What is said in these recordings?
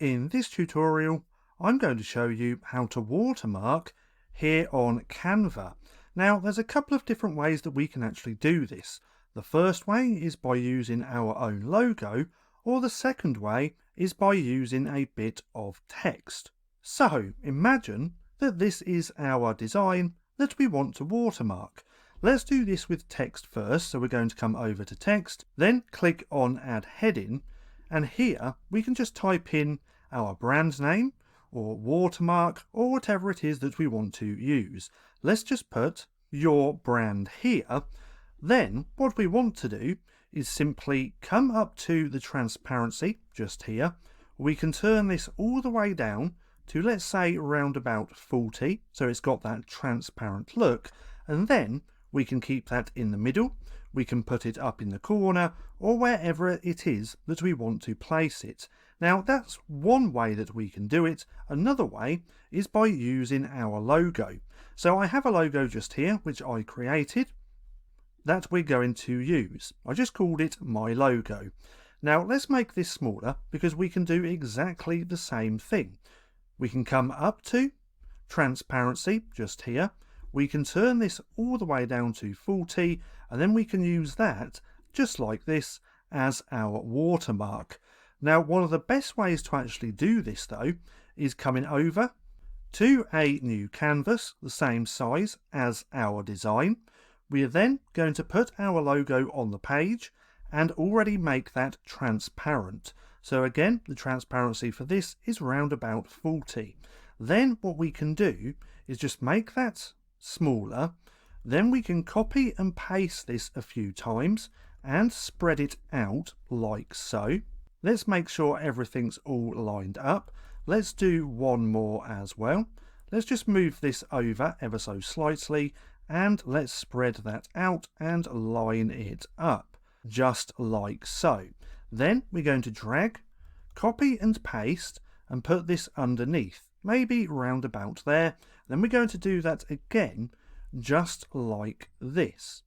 In this tutorial, I'm going to show you how to watermark here on Canva. Now, there's a couple of different ways that we can actually do this. The first way is by using our own logo, or the second way is by using a bit of text. So, imagine that this is our design that we want to watermark. Let's do this with text first, so we're going to come over to text, then click on Add Heading, and here we can just type in our brand name or watermark or whatever it is that we want to use. Let's just put your brand here. Then what we want to do is simply come up to the transparency just here. We can turn this all the way down to, let's say, around about 40, so it's got that transparent look, and then we can keep that in the middle. We can put it up in the corner or wherever it is that we want to place it. Now, that's one way that we can do it. Another way is by using our logo. So I have a logo just here which I created that we're going to use. I just called it my logo. Now let's make this smaller because we can do exactly the same thing. We can come up to transparency just here. We can turn this all the way down to 40, and then we can use that just like this as our watermark. Now, one of the best ways to actually do this though is coming over to a new canvas the same size as our design. We are then going to put our logo on the page and already make that transparent. So again, the transparency for this is round about 40. Then what we can do is just make that smaller. Then we can copy and paste this a few times and spread it out like so. Let's make sure everything's all lined up. Let's do one more as well. Let's just move this over ever so slightly and let's spread that out and line it up just like so. Then we're going to drag, copy and paste and put this underneath, maybe round about there. Then we're going to do that again just like this.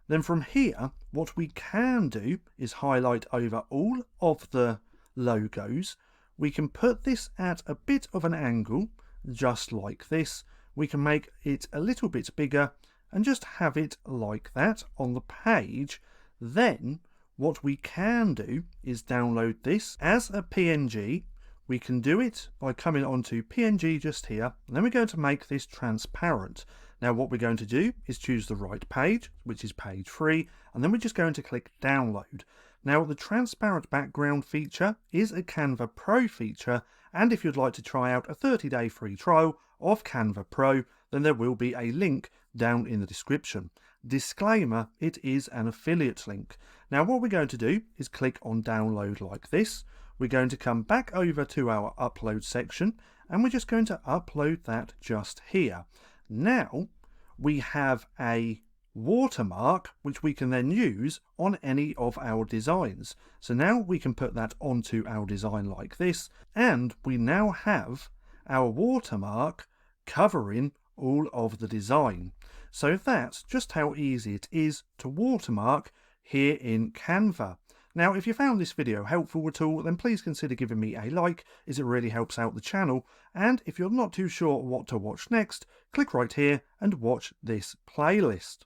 Then from here, what we can do is highlight over all of the logos. We can put this at a bit of an angle, just like this. We can make it a little bit bigger and just have it like that on the page. Then what we can do is download this as a PNG. We can do it by coming onto PNG just here, and then we're going to make this transparent. Now what we're going to do is choose the right page, which is page 3, and then we're just going to click download. Now the transparent background feature is a Canva Pro feature, and if you'd like to try out a 30-day free trial of Canva Pro, then there will be a link down in the description. Disclaimer, it is an affiliate link. Now what we're going to do is click on download like this. We're going to come back over to our upload section and we're just going to upload that just here. Now we have a watermark which we can then use on any of our designs. So now we can put that onto our design like this, and we now have our watermark covering all of the design. So that's just how easy it is to watermark here in Canva. Now, if you found this video helpful at all, then please consider giving me a like, as it really helps out the channel. And if you're not too sure what to watch next, click right here and watch this playlist.